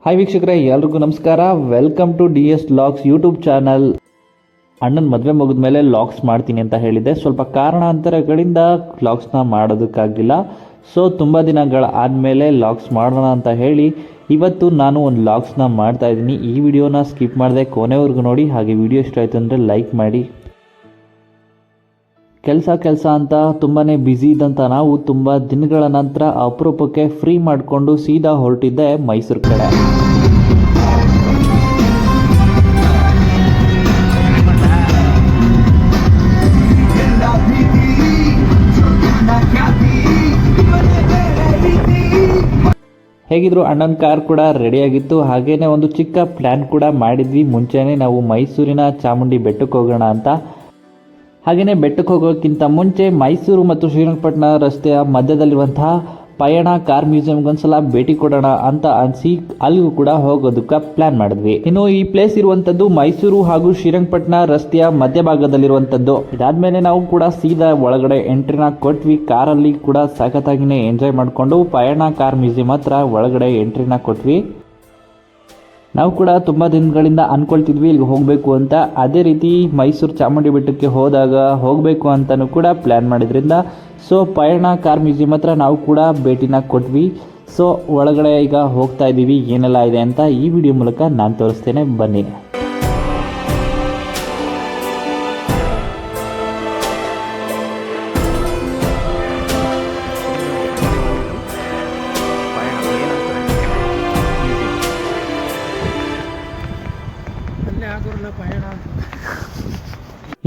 Hi ವೀಕ್ಷಕರೇ, ಎಲ್ರಿಗೂ ನಮಸ್ಕಾರ. Welcome to DS Vlogs YouTube channel. ಅಣ್ಣನ ಮದುವೆ ಮುಗಿದ ಮೇಲೆ ಲಾಗ್ಸ್ ಮಾಡ್ತೀನಿ ಅಂತ ಹೇಳಿದ್ದೆ. ಸ್ವಲ್ಪ ಕಾರಣಾಂತರಗಳಿಂದ ಲಾಗ್ಸ್ನ ಮಾಡೋದಕ್ಕಾಗಲಿಲ್ಲ. ಸೊ ತುಂಬ ದಿನಗಳ ಆದಮೇಲೆ ಲಾಗ್ಸ್ ಮಾಡೋಣ ಅಂತ ಹೇಳಿ ಇವತ್ತು ನಾನು ಒಂದು ಲಾಗ್ಸ್ನ ಮಾಡ್ತಾ ಇದ್ದೀನಿ. ಈ ವಿಡಿಯೋನ ಸ್ಕಿಪ್ ಮಾಡದೆ ಕೊನೆವರೆಗೂ ನೋಡಿ. ಹಾಗೆ ವಿಡಿಯೋ ಇಷ್ಟ ಆಯಿತು ಅಂದರೆ ಲೈಕ್ ಮಾಡಿ. ಕೆಲಸ ಅಂತ ತುಂಬಾ ಬ್ಯುಸಿ ಇದ್ದಂಥ ನಾವು ತುಂಬ ದಿನಗಳ ನಂತರ ಅಪರೂಪಕ್ಕೆ ಫ್ರೀ ಮಾಡಿಕೊಂಡು ಸೀದಾ ಹೊರಟಿದ್ದೆ ಮೈಸೂರು ಕಡೆ. ಹೇಗಿದ್ರು ಅಣ್ಣನ ಕಾರ್ ಕೂಡ ರೆಡಿಯಾಗಿತ್ತು. ಹಾಗೇನೆ ಒಂದು ಚಿಕ್ಕ ಪ್ಲ್ಯಾನ್ ಕೂಡ ಮಾಡಿದ್ವಿ. ಮುಂಚೆನೇ ನಾವು ಮೈಸೂರಿನ ಚಾಮುಂಡಿ ಬೆಟ್ಟಕ್ಕೆ ಹೋಗೋಣ ಅಂತ. ಹಾಗೆಯೇ ಬೆಟ್ಟಕ್ಕೆ ಹೋಗೋಕ್ಕಿಂತ ಮುಂಚೆ ಮೈಸೂರು ಮತ್ತು ಶ್ರೀರಂಗಪಟ್ಟಣ ರಸ್ತೆಯ ಮಧ್ಯದಲ್ಲಿರುವಂತಹ ಪಯಣ ಕಾರ್ ಮ್ಯೂಸಿಯಂಗೊಂದ್ಸಲ ಭೇಟಿ ಕೊಡೋಣ ಅಂತ ಅನಿಸಿ ಅಲ್ಲಿಗೂ ಕೂಡ ಹೋಗೋದಕ್ಕೆ ಪ್ಲಾನ್ ಮಾಡಿದ್ವಿ. ಇನ್ನು ಈ ಪ್ಲೇಸ್ ಇರುವಂಥದ್ದು ಮೈಸೂರು ಹಾಗೂ ಶ್ರೀರಂಗಪಟ್ಟಣ ರಸ್ತೆಯ ಮಧ್ಯಭಾಗದಲ್ಲಿರುವಂಥದ್ದು. ಇದಾದ್ಮೇಲೆ ನಾವು ಕೂಡ ಸೀದಾ ಒಳಗಡೆ ಎಂಟ್ರಿನ ಕೊಟ್ವಿ. ಕಾರಲ್ಲಿ ಕೂಡ ಸಖತ್ತಾಗಿನೇ ಎಂಜಾಯ್ ಮಾಡಿಕೊಂಡು ಪಯಣ ಕಾರ್ ಮ್ಯೂಸಿಯಂ ಹತ್ರ ಒಳಗಡೆ ಎಂಟ್ರಿನ ಕೊಟ್ವಿ. ನಾವು ಕೂಡ ತುಂಬ ದಿನಗಳಿಂದ ಅಂದ್ಕೊಳ್ತಿದ್ವಿ ಇಲ್ಲಿಗೆ ಹೋಗಬೇಕು ಅಂತ. ಅದೇ ರೀತಿ ಮೈಸೂರು ಚಾಮುಂಡಿ ಬೆಟ್ಟಕ್ಕೆ ಹೋದಾಗ ಹೋಗಬೇಕು ಅಂತಲೂ ಕೂಡ ಪ್ಲ್ಯಾನ್ ಮಾಡಿದ್ರಿಂದ ಸೊ ಪಯಣ ಕಾರ್ ಮ್ಯೂಸಿಯಂ ಹತ್ರ ನಾವು ಕೂಡ ಭೇಟಿನ ಕೊಟ್ವಿ. ಸೊ ಒಳಗಡೆ ಈಗ ಹೋಗ್ತಾ ಇದ್ದೀವಿ. ಏನೆಲ್ಲ ಇದೆ ಅಂತ ಈ ವಿಡಿಯೋ ಮೂಲಕ ನಾನು ತೋರಿಸ್ತೇನೆ, ಬನ್ನಿ.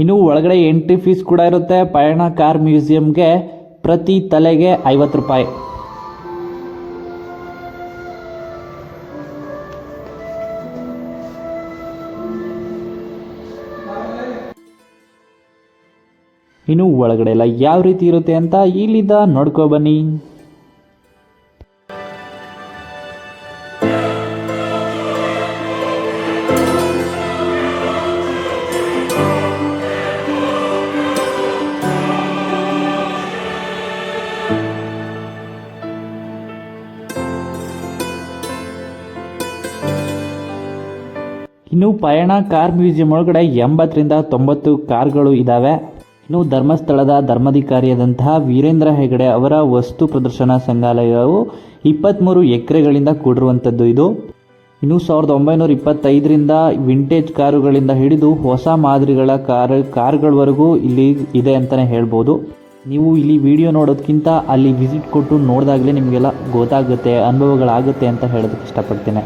ಇನ್ನು ಒಳಗಡೆ ಎಂಟ್ರಿ ಫೀಸ್ ಕೂಡ ಇರುತ್ತೆ. ಪಯಣ ಕಾರ್ ಮ್ಯೂಸಿಯಂಗೆ ಪ್ರತಿ ತಲೆಗೆ 50 ರೂಪಾಯಿ. ಇನ್ನು ಒಳಗಡೆ ಎಲ್ಲ ಯಾವ ರೀತಿ ಇರುತ್ತೆ ಅಂತ ಇಲ್ಲಿಂದ ನೋಡ್ಕೊ ಬನ್ನಿ. ಇನ್ನು ಪಯಣ ಕಾರ್ ಮ್ಯೂಸಿಯಂ ಒಳಗಡೆ 80ರಿಂದ 90 ಕಾರ್ಗಳು ಇದ್ದಾವೆ. ಇನ್ನು ಧರ್ಮಸ್ಥಳದ ಧರ್ಮಾಧಿಕಾರಿಯಾದಂತಹ ವೀರೇಂದ್ರ ಹೆಗಡೆ ಅವರ ವಸ್ತು ಪ್ರದರ್ಶನ ಸಂಗ್ರಹಾಲಯವು 23 ಎಕರೆಗಳಿಂದ ಕೂಡಿರುವಂಥದ್ದು ಇದು. ಇನ್ನು 1925ರಿಂದ ವಿಂಟೇಜ್ ಕಾರುಗಳಿಂದ ಹಿಡಿದು ಹೊಸ ಮಾದರಿಗಳ ಕಾರ್ಗಳವರೆಗೂ ಇಲ್ಲಿ ಇದೆ ಅಂತಲೇ ಹೇಳ್ಬೋದು. ನೀವು ಇಲ್ಲಿ ವಿಡಿಯೋ ನೋಡೋದಕ್ಕಿಂತ ಅಲ್ಲಿ ವಿಸಿಟ್ ಕೊಟ್ಟು ನೋಡಿದಾಗಲೇ ನಿಮಗೆಲ್ಲ ಗೊತ್ತಾಗುತ್ತೆ, ಅನುಭವಗಳಾಗುತ್ತೆ ಅಂತ ಹೇಳೋದಕ್ಕೆ ಇಷ್ಟಪಡ್ತೇನೆ.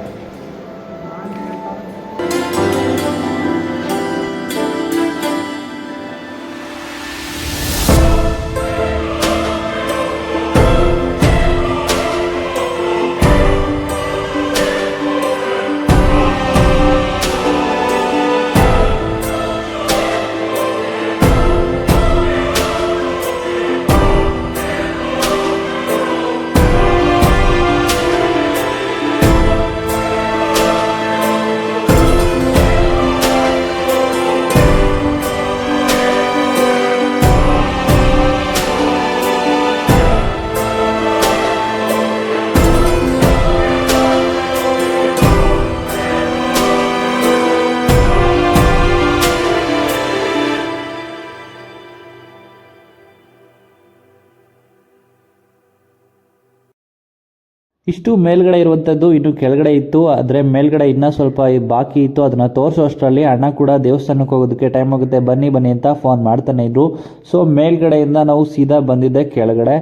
ಇಷ್ಟು ಮೇಲ್ಗಡೆ ಇರುವಂಥದ್ದು. ಇನ್ನು ಕೆಳಗಡೆ ಇತ್ತು, ಆದರೆ ಮೇಲ್ಗಡೆ ಇನ್ನೂ ಸ್ವಲ್ಪ ಬಾಕಿ ಇತ್ತು. ಅದನ್ನು ತೋರಿಸೋಷ್ಟರಲ್ಲಿ ಅಣ್ಣ ಕೂಡ ದೇವಸ್ಥಾನಕ್ಕೆ ಹೋಗೋದಕ್ಕೆ ಟೈಮ್ ಆಗುತ್ತೆ, ಬನ್ನಿ ಬನ್ನಿ ಅಂತ ಫೋನ್ ಮಾಡ್ತಾನೆ ಇದ್ರು. ಸೊ ಮೇಲ್ಗಡೆಯಿಂದ ನಾವು ಸೀದಾ ಬಂದಿದ್ದೆ ಕೆಳಗಡೆ.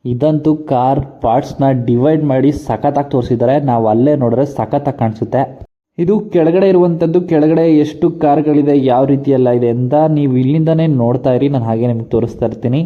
ಇದಂತೂ ಕಾರ್ ಪಾರ್ಟ್ಸ್ನ ಡಿವೈಡ್ ಮಾಡಿ ಸಖತ್ತಾಗಿ ತೋರಿಸಿದ್ದಾರೆ. ನಾವು ಅಲ್ಲೇ ನೋಡಿದ್ರೆ ಸಖತ್ತಾಗಿ ಕಾಣಿಸುತ್ತೆ. ಇದು ಕೆಳಗಡೆ ಇರುವಂಥದ್ದು. ಕೆಳಗಡೆ ಎಷ್ಟು ಕಾರ್ಗಳಿದೆ, ಯಾವ ರೀತಿ ಎಲ್ಲ ಇದೆ ಅಂತ ನೀವು ಇಲ್ಲಿಂದನೇ ನೋಡ್ತಾ ಇರಿ. ನಾನು ಹಾಗೆ ನಿಮ್ಗೆ ತೋರಿಸ್ತಾ ಇರ್ತೀನಿ.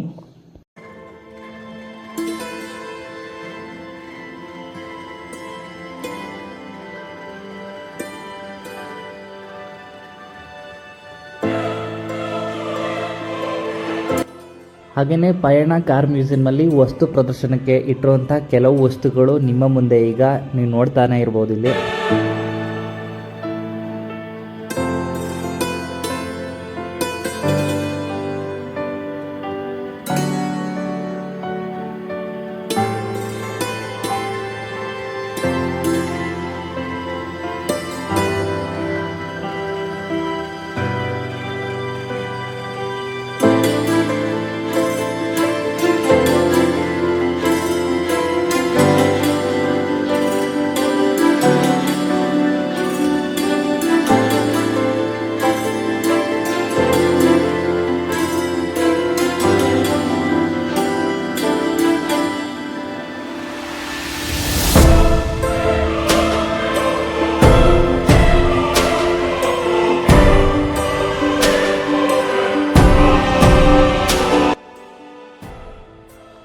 ಹಾಗೆಯೇ ಪಯಣ ಕಾರ್ ಮ್ಯೂಸಿಯಂನಲ್ಲಿ ವಸ್ತು ಪ್ರದರ್ಶನಕ್ಕೆ ಇಟ್ಟಿರುವಂಥ ಕೆಲವು ವಸ್ತುಗಳು ನಿಮ್ಮ ಮುಂದೆ ಈಗ ನೀವು ನೋಡ್ತಾನೆ ಇರ್ಬೋದು. ಇಲ್ಲಿ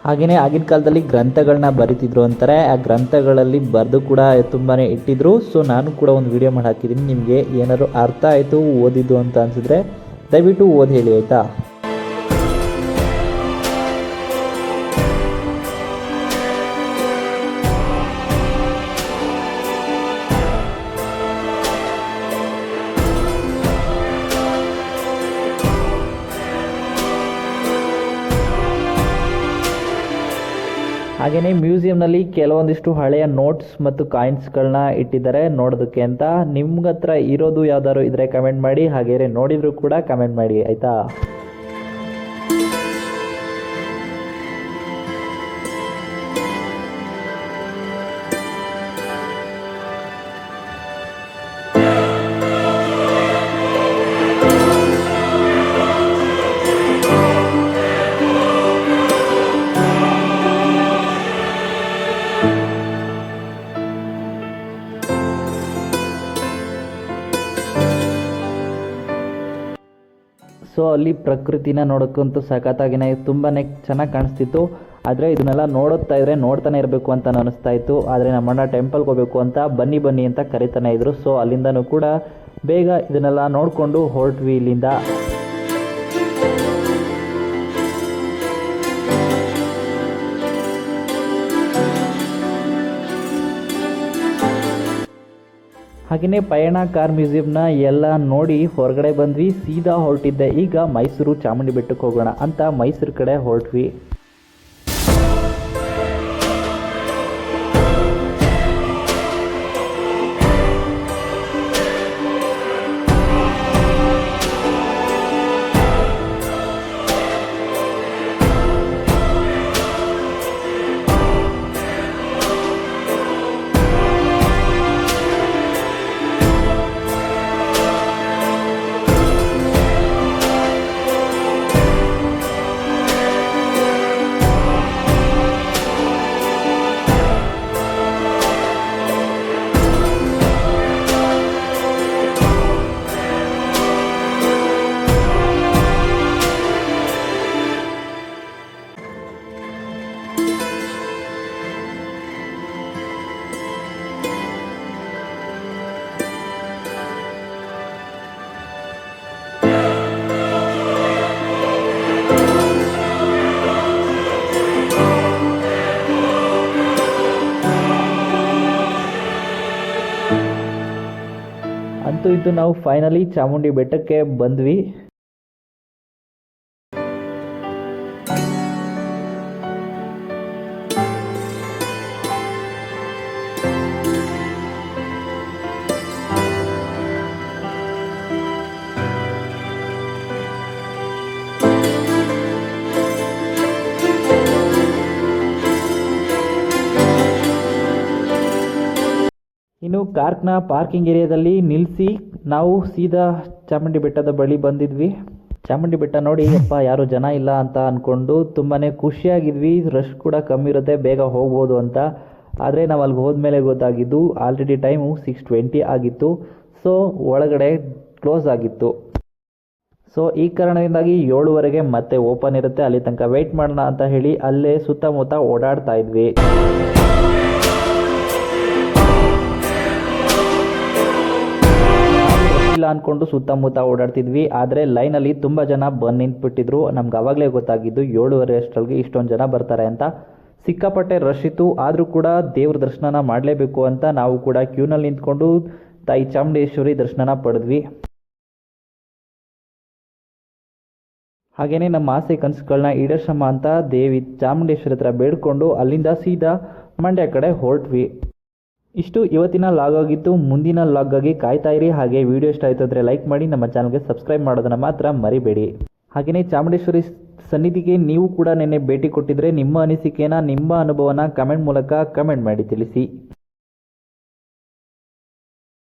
ಹಾಗೆಯೇ ಆಗಿನ ಕಾಲದಲ್ಲಿ ಗ್ರಂಥಗಳನ್ನ ಬರಿತಿದ್ರು ಅಂತಾರೆ. ಆ ಗ್ರಂಥಗಳಲ್ಲಿ ಬರೆದು ಕೂಡ ತುಂಬಾ ಇಟ್ಟಿದ್ರು. ಸೊ ನಾನು ಕೂಡ ಒಂದು ವಿಡಿಯೋ ಮಾಡಿ ಹಾಕಿದ್ದೀನಿ. ನಿಮಗೆ ಏನಾದ್ರು ಅರ್ಥ ಆಯಿತು ಓದಿದ್ದು ಅಂತ ಅನಿಸಿದ್ರೆ ದಯವಿಟ್ಟು ಓದಿ ಹೇಳಿ ಆಯಿತಾ. ಹಾಗೆಯೇ ಮ್ಯೂಸಿಯಂನಲ್ಲಿ ಕೆಲವೊಂದಿಷ್ಟು ಹಳೆಯ ನೋಟ್ಸ್ ಮತ್ತು ಕಾಯಿನ್ಸ್ಗಳನ್ನ ಇಟ್ಟಿದ್ದಾರೆ ನೋಡೋದಕ್ಕೆ ಅಂತ. ನಿಮ್ಗೆ ಹತ್ರ ಇರೋದು ಯಾವ್ದಾದ್ರು ಇದ್ರೆ ಕಮೆಂಟ್ ಮಾಡಿ, ಹಾಗೆಯೇ ನೋಡಿದ್ರು ಕೂಡ ಕಮೆಂಟ್ ಮಾಡಿ ಆಯಿತಾ. ಸೊ ಅಲ್ಲಿ ಪ್ರಕೃತಿನ ನೋಡೋಕ್ಕಂತೂ ಸಖತ್ತಾಗಿನೇ ತುಂಬಾ ಚೆನ್ನಾಗಿ ಕಾಣಿಸ್ತಿತ್ತು. ಆದರೆ ಇದನ್ನೆಲ್ಲ ನೋಡುತ್ತಾ ಇದ್ರೆ ನೋಡ್ತಾನೆ ಇರಬೇಕು ಅಂತ ಅನಿಸ್ತಾ ಇತ್ತು. ಆದರೆ ನಮ್ಮಣ್ಣ ಟೆಂಪಲ್ಗೆ ಹೋಗಬೇಕು ಅಂತ ಬನ್ನಿ ಅಂತ ಕರಿತಾನೆ ಇದ್ರು. ಸೊ ಅಲ್ಲಿಂದನೂ ಕೂಡ ಬೇಗ ಇದನ್ನೆಲ್ಲ ನೋಡಿಕೊಂಡು ಹೊರಟ್ವಿ ಇಲ್ಲಿಂದ. ಹಾಗೆಯೇ ಪಯಣ ಕಾರ್ ಮ್ಯೂಸಿಯಂನ ಎಲ್ಲ ನೋಡಿ ಹೊರಗಡೆ ಬಂದ್ವಿ. ಸೀದಾ ಹೊರಟಿದ್ದೆ ಈಗ ಮೈಸೂರು ಚಾಮುಂಡಿ ಬೆಟ್ಟಕ್ಕೆ ಹೋಗೋಣ ಅಂತ ಮೈಸೂರು ಕಡೆ ಹೊರಟ್ವಿ. ಅಂತೂ ಇದು ನಾವು ಫೈನಲಿ ಚಾಮುಂಡಿ ಬೆಟ್ಟಕ್ಕೆ ಬಂದ್ವಿ. ಇನ್ನು ಕಾರ್ನ ಪಾರ್ಕಿಂಗ್ ಏರಿಯಾದಲ್ಲಿ ನಿಲ್ಲಿಸಿ ನಾವು ಸೀದಾ ಚಾಮುಂಡಿ ಬೆಟ್ಟದ ಬಳಿ ಬಂದಿದ್ವಿ. ಚಾಮುಂಡಿ ಬೆಟ್ಟ ನೋಡಿ ಅಪ್ಪ ಯಾರು ಜನ ಇಲ್ಲ ಅಂತ ಅಂದ್ಕೊಂಡು ತುಂಬಾ ಖುಷಿಯಾಗಿದ್ವಿ. ರಶ್ ಕೂಡ ಕಮ್ಮಿ ಇರುತ್ತೆ, ಬೇಗ ಹೋಗ್ಬೋದು ಅಂತ. ಆದರೆ ನಾವು ಅಲ್ಲಿಗೆ ಹೋದ್ಮೇಲೆ ಗೊತ್ತಾಗಿದ್ದು ಆಲ್ರೆಡಿ ಟೈಮು 6:20 ಆಗಿತ್ತು. ಸೊ ಒಳಗಡೆ ಕ್ಲೋಸ್ ಆಗಿತ್ತು. ಸೊ ಈ ಕಾರಣದಿಂದಾಗಿ 7:15 ಮತ್ತೆ ಓಪನ್ ಇರುತ್ತೆ, ಅಲ್ಲಿ ತನಕ ವೆಯ್ಟ್ ಮಾಡೋಣ ಅಂತ ಹೇಳಿ ಅಲ್ಲೇ ಸುತ್ತಮುತ್ತ ಓಡಾಡ್ತಾ ಇದ್ವಿ. ಇಲ್ಲ ಅಂದ್ಕೊಂಡು ಸುತ್ತಮುತ್ತ ಓಡಾಡ್ತಿದ್ವಿ. ಆದರೆ ಲೈನಲ್ಲಿ ತುಂಬ ಜನ ಬಂದು ನಿಂತ್ಬಿಟ್ಟಿದ್ರು. ನಮ್ಗೆ ಆವಾಗಲೇ ಗೊತ್ತಾಗಿದ್ದು 7:30 ಅಷ್ಟರಲ್ಲಿ ಇಷ್ಟೊಂದು ಜನ ಬರ್ತಾರೆ ಅಂತ. ಸಿಕ್ಕಾಪಟ್ಟೆ ರಶ್ ಇತ್ತು. ಆದರೂ ಕೂಡ ದೇವ್ರ ದರ್ಶನ ಮಾಡಲೇಬೇಕು ಅಂತ ನಾವು ಕೂಡ ಕ್ಯೂನಲ್ಲಿ ನಿಂತ್ಕೊಂಡು ತಾಯಿ ಚಾಮುಂಡೇಶ್ವರಿ ದರ್ಶನ ಪಡೆದ್ವಿ. ಹಾಗೆಯೇ ನಮ್ಮ ಆಸೆ ಕನಸುಗಳನ್ನ ಈಡೇರ್ಸಮ್ಮ ಅಂತ ದೇವಿ ಚಾಮುಂಡೇಶ್ವರಿ ಹತ್ರ ಬೇಡ್ಕೊಂಡು ಅಲ್ಲಿಂದ ಸೀದಾ ಮಂಡ್ಯ ಕಡೆ ಹೊರಟ್ವಿ. ಇಷ್ಟು ಇವತ್ತಿನ ಲಾಗ್ ಆಗಿತ್ತು. ಮುಂದಿನ ಲಾಗಾಗಿ ಕಾಯ್ತಾ ಇರಿ. ಹಾಗೆ ವಿಡಿಯೋ ಇಷ್ಟ ಆಯಿತು ಅಂದರೆ ಲೈಕ್ ಮಾಡಿ, ನಮ್ಮ ಚಾನಲ್ಗೆ ಸಬ್ಸ್ಕ್ರೈಬ್ ಮಾಡೋದನ್ನು ಮಾತ್ರ ಮರಿಬೇಡಿ. ಹಾಗೆಯೇ ಚಾಮುಂಡೇಶ್ವರಿ ಸನ್ನಿಧಿಗೆ ನೀವು ಕೂಡ ನೆನ್ನೆ ಭೇಟಿ ಕೊಟ್ಟಿದ್ರೆ ನಿಮ್ಮ ಅನಿಸಿಕೆನ, ನಿಮ್ಮ ಅನುಭವನ ಕಮೆಂಟ್ ಮೂಲಕ ಕಮೆಂಟ್ ಮಾಡಿ ತಿಳಿಸಿ.